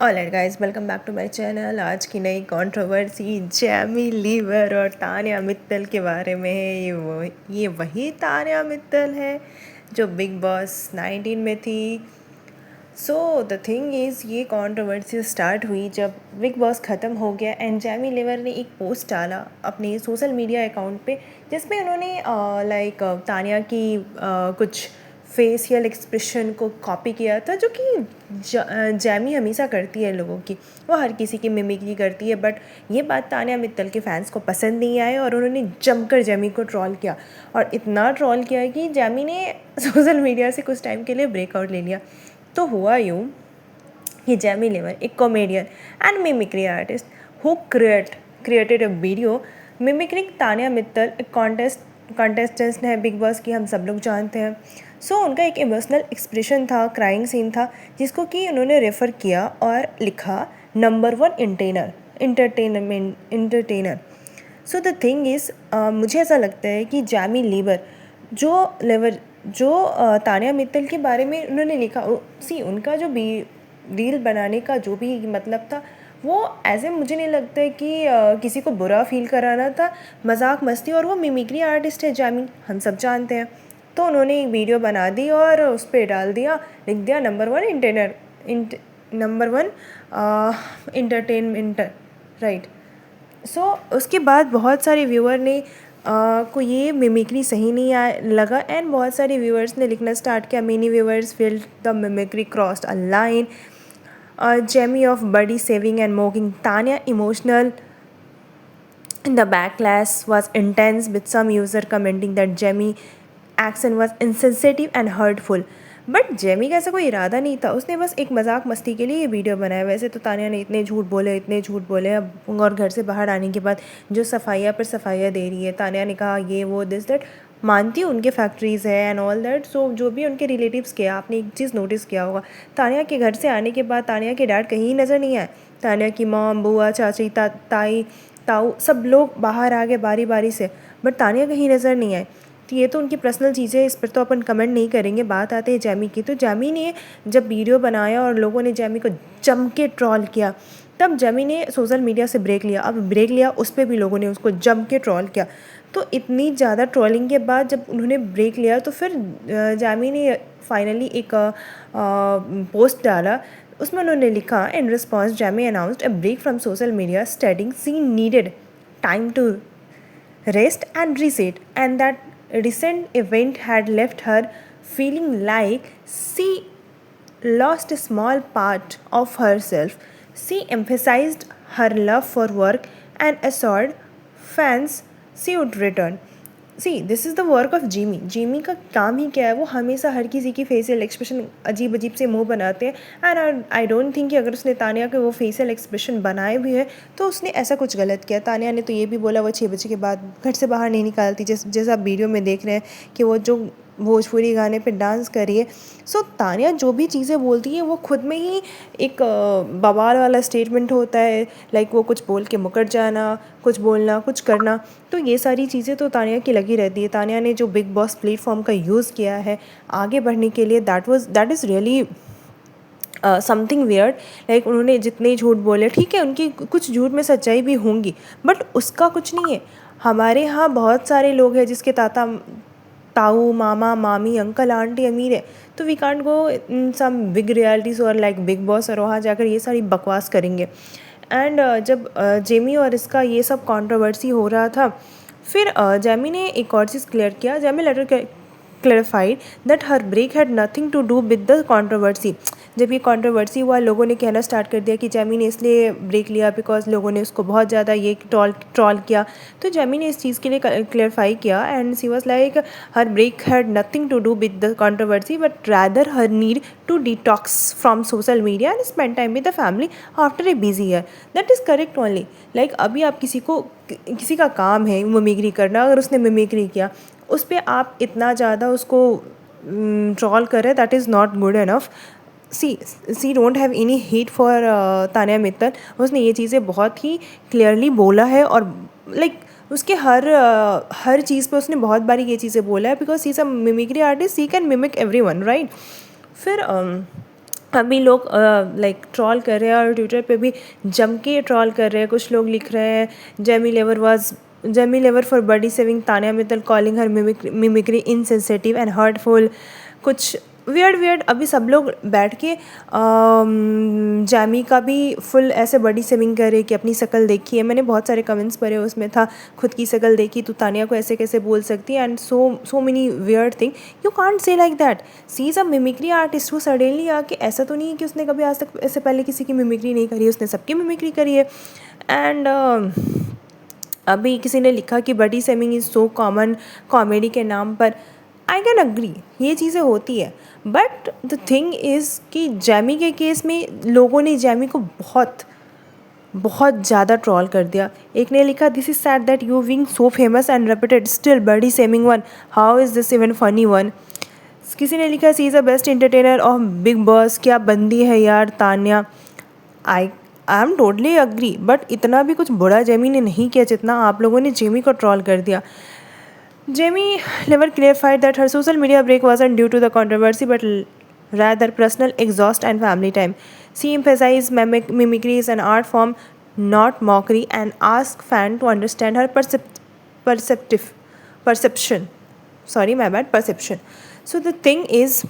Alright guys, welcome back to my channel. आज की नई कंट्रोवर्सी जैमी लीवर और तान्या मित्तल के बारे में है। ये वही तान्या मित्तल है जो बिग बॉस 19 में थी। सो द थिंग इज़, ये कंट्रोवर्सी स्टार्ट हुई जब बिग बॉस ख़त्म हो गया एंड जैमी लीवर ने एक पोस्ट डाला अपने सोशल मीडिया अकाउंट पे, जिसमें उन्होंने तान्या की कुछ फेशियल एक्सप्रेशन को कॉपी किया था, जो कि जैमी हमेशा करती है लोगों की। वो हर किसी की मिमिक्री करती है, बट ये बात तान्या मित्तल के फैंस को पसंद नहीं आई और उन्होंने जमकर जैमी को ट्रोल किया। और इतना ट्रोल किया कि जैमी ने सोशल मीडिया से कुछ टाइम के लिए ब्रेकआउट ले लिया। तो हुआ यूँ कि जैमी लीवर एक comedian and mimicry artist who created a video mimicking Tanya Mittal, एक कॉन्टेस्टेंट है बिग बॉस की, हम सब लोग जानते हैं। सो उनका एक इमोशनल एक्सप्रेशन था, क्राइंग सीन था, जिसको कि उन्होंने रेफ़र किया और लिखा number one entertainer. So the thing is, मुझे ऐसा लगता है कि जैमी लीवर जो तान्या मित्तल के बारे में उन्होंने लिखा, सी उनका जो भी रील बनाने का जो भी मतलब था, वो ऐसे मुझे नहीं लगता है कि किसी को बुरा फील कराना था, मजाक मस्ती। और वो मिमिक्री आर्टिस्ट है जैमी, हम सब जानते हैं। तो उन्होंने एक वीडियो बना दी और उस पर डाल दिया, लिख दिया नंबर वन इंटरटेनमेंट, राइट। सो उसके बाद बहुत सारे व्यूअर ने को ये मिमिक्री सही नहीं लगा एंड बहुत सारे व्यूअर्स ने लिखना स्टार्ट किया, many viewers feel the mimicry crossed a line, Jamie of body saving and mocking Tanya emotional. The backlash was intense, with some user commenting that Jamie action was insensitive and hurtful. But Jamie का ऐसा कोई इरादा नहीं था, उसने बस एक मजाक मस्ती के लिए ये वीडियो बनाया। वैसे तो तान्या ने इतने झूठ बोले अब, और घर से बाहर आने के बाद जो सफाइयाँ पर सफाइयाँ दे रही है, तान्या ने कहा ये वो दिस दैट, मानती हूँ उनके फैक्ट्रीज़ है एंड ऑल दैट। सो जो भी उनके रिलेटिव्स किया, आपने एक चीज़ नोटिस किया होगा, तान्या के घर से आने के बाद तान्या के डैड कहीं नज़र नहीं आए। तान्या की मॉम, बुआ, चाची, ताई, ताऊ, सब लोग बाहर आ गए बारी बारी से, बट तान्या कहीं नज़र नहीं आए। तो ये तो उनकी पर्सनल चीज़ें है, इस पर तो अपन कमेंट नहीं करेंगे। बात आते हैं जैमी की, तो जैमी ने जब वीडियो बनाया और लोगों ने जैमी को जम के ट्रोल किया, तब जैमी ने सोशल मीडिया से ब्रेक लिया। अब ब्रेक लिया, उस पर भी लोगों ने उसको जम के ट्रोल किया। तो इतनी ज़्यादा ट्रोलिंग के बाद जब उन्होंने ब्रेक लिया, तो फिर जैमी ने फाइनली एक पोस्ट डाला। उसमें उन्होंने लिखा, in response Jamie announced a break from social media, stating she needed time to rest and reset, and that recent event had left her feeling like she lost a small part of herself. She emphasized her love for work and assured fans she would return. See this is the work of Jimmy. Jimmy का काम ही क्या है, वो हमेशा हर किसी की facial expression अजीब अजीब से मुंह बनाते हैं। एंड आई डोंट थिंक कि अगर उसने तान्या के वो फेशियल एक्सप्रेशन बनाए भी है तो उसने ऐसा कुछ गलत किया। तान्या ने तो ये भी बोला वो 6 बजे के बाद घर से बाहर नहीं निकालती, जैसा आप वीडियो में देख रहे हैं कि वो जो भोजपुरी गाने पे डांस करिए। सो तान्या जो भी चीज़ें बोलती है वो खुद में ही एक बवाल वाला स्टेटमेंट होता है, लाइक वो कुछ बोल के मुकर जाना, कुछ बोलना, कुछ करना। तो ये सारी चीज़ें तो तान्या की लगी रहती है। तान्या ने जो बिग बॉस प्लेटफॉर्म का यूज़ किया है आगे बढ़ने के लिए, that is really something weird. Like उन्होंने जितने झूठ बोले, ठीक है उनकी कुछ झूठ में सच्चाई भी होंगी, बट उसका कुछ नहीं है। हमारे यहाँ बहुत सारे लोग हैं जिसके ताऊ, मामा, मामी, अंकल, आंटी अमीर है, तो we can't go in some big realities और लाइक बिग बॉस और वहाँ जाकर ये सारी बकवास करेंगे। एंड जब जेमी और इसका ये सब कंट्रोवर्सी हो रहा था, फिर जेमी ने एक और चीज़ क्लियर किया। Jamie later clarified that her break had nothing to do with the controversy. जब ये कंट्रोवर्सी हुआ, लोगों ने कहना स्टार्ट कर दिया कि जेमी ने इसलिए ब्रेक लिया बिकॉज लोगों ने उसको बहुत ज़्यादा ये ट्रॉल किया। तो जेमी ने इस चीज़ के लिए क्लैरिफाई किया and she was like, her break had nothing to do with the controversy but rather her need to detox from social media and spend time with the family after a busy year. That is correct only. Like अभी आप किसी का काम है mimicry करना, अगर उसने mimicry किया उस पर आप इतना ज़्यादा उसको ट्रॉल करें, that is not good enough. She don't have any hate for Tanya Mittal. उसने ये चीज़ें बहुत ही क्लियरली बोला है और लाइक उसके हर चीज़ पे उसने बहुत बारी ये चीज़ें बोला है, because he is a mimicry artist, he can mimic everyone, right. फिर अभी लोग लाइक ट्रॉल कर रहे हैं और ट्विटर पे भी जम के ट्रॉल कर रहे हैं। कुछ लोग लिख रहे हैं Jamie Lever for body shaming Tanya Mittal calling her mimicry insensitive and hurtful. कुछ वियर्ड अभी सब लोग बैठ के जैमी का भी फुल ऐसे बॉडी सेविंग करे कि अपनी शक्ल देखी है। मैंने बहुत सारे कमेंट्स पढ़े, उसमें था खुद की शक्ल देखी तो तानिया को ऐसे कैसे बोल सकती है, and so many weird thing. You can't say like that. She is a mimicry artist who suddenly आके, ऐसा तो नहीं है कि उसने कभी आज तक ऐसे पहले किसी की मिमिक्री नहीं करी है, उसने सबकी मिमिक्री करी है। एंड अभी किसी ने लिखा कि body shaming is so common comedy के नाम पर। आई कैन अग्री, ये चीज़ें होती है, बट द थिंग इज़ कि जैमी के केस में लोगों ने जैमी को बहुत ज़्यादा ट्रॉल कर दिया। एक ने लिखा this is sad that you being so famous and reputed still body shaming one, how is this even funny one. किसी ने लिखा she is the best entertainer of Bigg Boss, क्या बंदी है यार Tanya. I I am totally agree, but इतना भी कुछ बुरा जेमी ने नहीं किया जितना आप लोगों ने जेमी को ट्रॉल कर दिया। Jamie never clarified that her social media break wasn't due to the controversy but rather personal exhaust and family time. She emphasized mimicry is an art form, not mockery, and asked fans to understand her perception. Sorry, my bad, perception. So the thing is,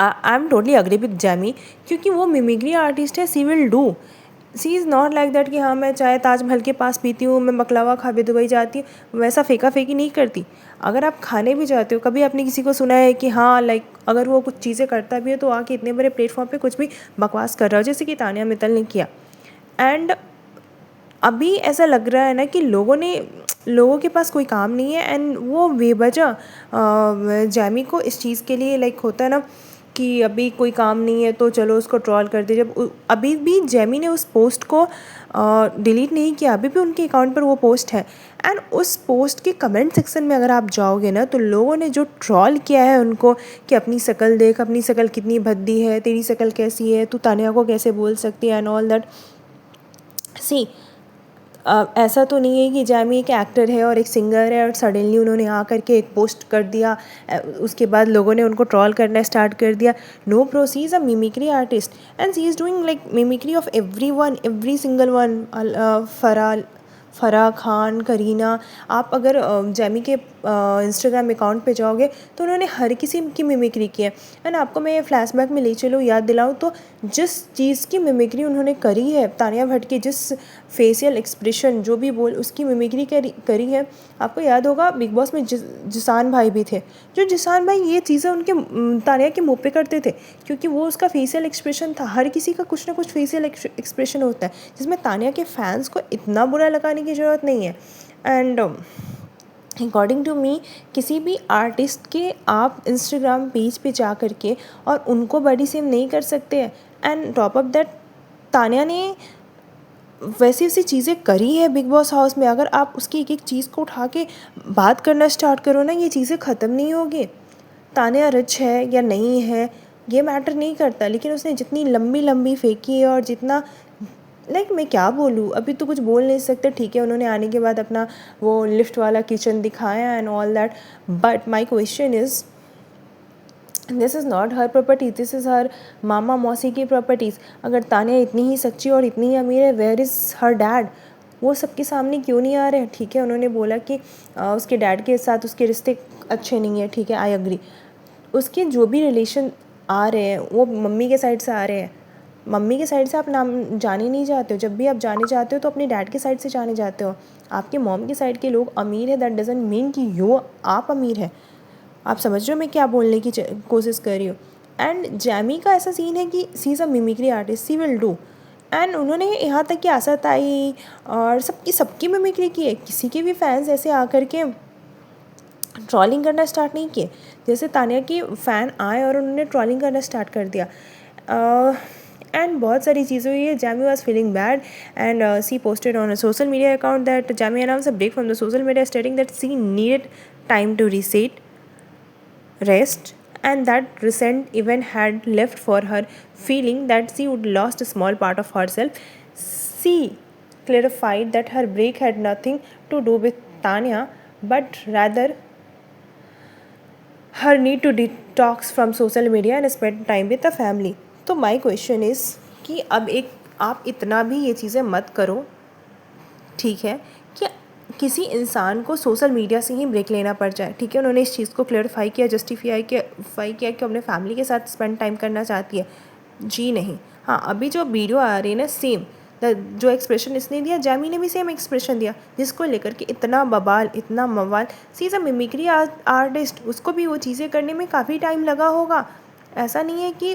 I am totally agree with Jamie, क्योंकि वो mimicry artist है। She will do, she is not like that कि हाँ मैं चाय ताजमहल के पास पीती हूँ, मैं बकलावा खा भी दुबई जाती हूँ, वैसा फेंका फेंकी नहीं करती। अगर आप खाने भी जाते हो, कभी आपने किसी को सुना है कि हाँ लाइक अगर वो कुछ चीज़ें करता भी है तो आके इतने बड़े प्लेटफॉर्म पे कुछ भी बकवास कर रहा हो, जैसे कि तानिया मित्तल ने किया। एंड अभी ऐसा लग रहा है ना कि लोगों के पास कोई काम नहीं है, एंड वो बेवजह जैमी को इस चीज़ के लिए लाइक होता है ना कि अभी कोई काम नहीं है तो चलो उसको ट्रॉल कर दे। जब अभी भी जैमी ने उस पोस्ट को डिलीट नहीं किया, अभी भी उनके अकाउंट पर वो पोस्ट है। एंड उस पोस्ट के कमेंट सेक्शन में अगर आप जाओगे ना तो लोगों ने जो ट्रॉल किया है उनको कि अपनी शक्ल देख, अपनी शक्ल कितनी भद्दी है, तेरी शक्ल कैसी है, तू तानिया को कैसे बोल सकती है, एंड ऑल दैट। सी ऐसा तो नहीं है कि जैमी एक एक्टर है और एक सिंगर है और सडनली उन्होंने आकर के एक पोस्ट कर दिया, उसके बाद लोगों ने उनको ट्रॉल करना स्टार्ट कर दिया। No bro, she is a mimicry artist and she is doing like mimicry of every single one. Farah Khan, Kareena, आप अगर जैमी के इंस्टाग्राम अकाउंट पे जाओगे तो उन्होंने हर किसी की मिमिक्री की है। एंड आपको मैं फ्लैशबैक में ले चलूँ, याद दिलाऊँ तो जिस चीज़ की मिमिक्री उन्होंने करी है, तानिया भट्ट की जिस फेशियल एक्सप्रेशन जो भी बोल उसकी मिमिक्री करी है, आपको याद होगा बिग बॉस में जिसान भाई भी थे, जो जिसान भाई ये चीज़ें उनके तानिया के मुँह पे करते थे, क्योंकि वो उसका फेशियल एक्सप्रेशन था। हर किसी का कुछ ना कुछ फेशियल एक्सप्रेशन होता है, जिसमें तानिया के फैंस को इतना बुरा लगाने की ज़रूरत नहीं है। एंड अकॉर्डिंग टू मी, किसी भी आर्टिस्ट के आप इंस्टाग्राम पेज पे जा कर के और उनको बॉडी शेम नहीं कर सकते हैं। And top of that, Tania ने वैसी वैसी चीज़ें करी है बिग बॉस हाउस में, अगर आप उसकी एक एक चीज़ को उठा के बात करना स्टार्ट करो ना, ये चीज़ें ख़त्म नहीं होगी। तानिया रिच है या नहीं है ये मैटर नहीं करता, लेकिन उसने जितनी लंबी लंबी फेंकी है और जितना लाइक मैं क्या बोलूँ, अभी तो कुछ बोल नहीं सकते। ठीक है, उन्होंने आने के बाद अपना वो लिफ्ट वाला किचन दिखाया and all that, but my question is this is not her property, this is her मामा मौसी की प्रॉपर्टीज़। अगर तानिया इतनी ही सच्ची और इतनी ही अमीर है, वेयर इज़ हर डैड? वो सबके सामने क्यों नहीं आ रहे हैं? ठीक है, उन्होंने बोला कि उसके डैड के साथ उसके रिश्ते अच्छे नहीं है, ठीक है, आई अग्री। उसके जो भी रिलेशन आ रहे हैं वो मम्मी के साइड से आ रहे हैं। मम्मी के साइड से आप नाम जाने नहीं जाते हो, जब भी आप जाने जाते हो तो अपने डैड के साइड से जाने जाते हो। आपके मॉम की साइड के लोग अमीर है, दैट डजंट मीन कि आप अमीर है। आप समझ रहे हो मैं क्या बोलने की कोशिश कर रही हूँ। एंड जैमी का ऐसा सीन है कि she is a mimicry artist, she will do. And उन्होंने यहाँ तक कि आसत आई और सबकी मिमिक्री की है, किसी के भी फैंस ऐसे आकर के ट्रॉलिंग करना स्टार्ट नहीं किए। जैसे तानिया की फ़ैन आए और उन्होंने ट्रॉलिंग करना स्टार्ट कर दिया। एंड बहुत सारी चीज़ें हुई है। Jamie was feeling bad and she posted on a social media account that Jamie announce a break from the social media stating that she needed time to reset, rest, and that recent event had left for her feeling that she would lost a small part of herself. She clarified that her break had nothing to do with Tanya but rather her need to detox from social media and spend time with the family. तो my question is कि अब एक आप इतना भी ये चीज़ें मत करो, ठीक है, कि किसी इंसान को सोशल मीडिया से ही ब्रेक लेना पड़ जाए। ठीक है, उन्होंने इस चीज़ को क्लेरिफाई किया, जस्टिफाई किया कि अपने फैमिली के साथ स्पेंड टाइम करना चाहती है। जी नहीं। हाँ, अभी जो वीडियो आ रही है ना, सेम जो एक्सप्रेशन इसने दिया, जैमी ने भी सेम एक्सप्रेशन दिया, जिसको लेकर के इतना बवाल, इतना मवाल। सी इज़ अ मिमिक्री आर्टिस्ट, उसको भी वो चीज़ें करने में काफ़ी टाइम लगा होगा। ऐसा नहीं है कि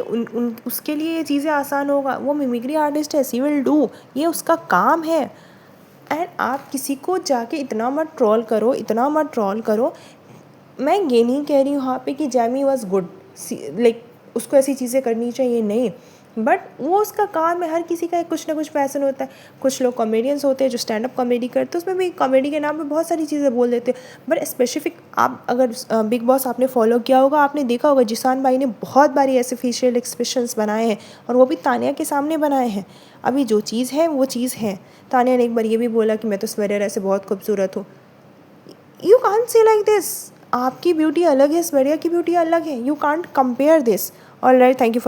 उसके लिए ये चीज़ें आसान होगा। वो मिमिक्री आर्टिस्ट है, सी विल डू, ये उसका काम है। एंड आप किसी को जाके इतना मत ट्रोल करो, इतना मत ट्रोल करो। मैं ये नहीं कह रही हूँ यहाँ पे कि जैमी वॉज गुड, लाइक उसको ऐसी चीज़ें करनी चाहिए, नहीं, बट वो उसका काम है। हर किसी का कुछ ना कुछ पैसन होता है। कुछ लोग कॉमेडियंस होते हैं जो स्टैंड अप कॉमेडी करते हैं, उसमें भी कॉमेडी के नाम पे बहुत सारी चीज़ें बोल देते हैं। बट स्पेसिफिक आप अगर बिग बॉस आपने फॉलो किया होगा, आपने देखा होगा जिसान भाई ने बहुत बारी ऐसे फेशियल एक्सप्रेशंस बनाए हैं, और वो भी तानिया के सामने बनाए हैं। अभी जो चीज़ है वो चीज़ है। तानिया ने एक बार ये भी बोला कि मैं तो स्वेरिया से बहुत खूबसूरत हूँ। You can't say like this. आपकी ब्यूटी अलग है, स्वेरिया की ब्यूटी अलग है। You can't compare this. Alright, thank you for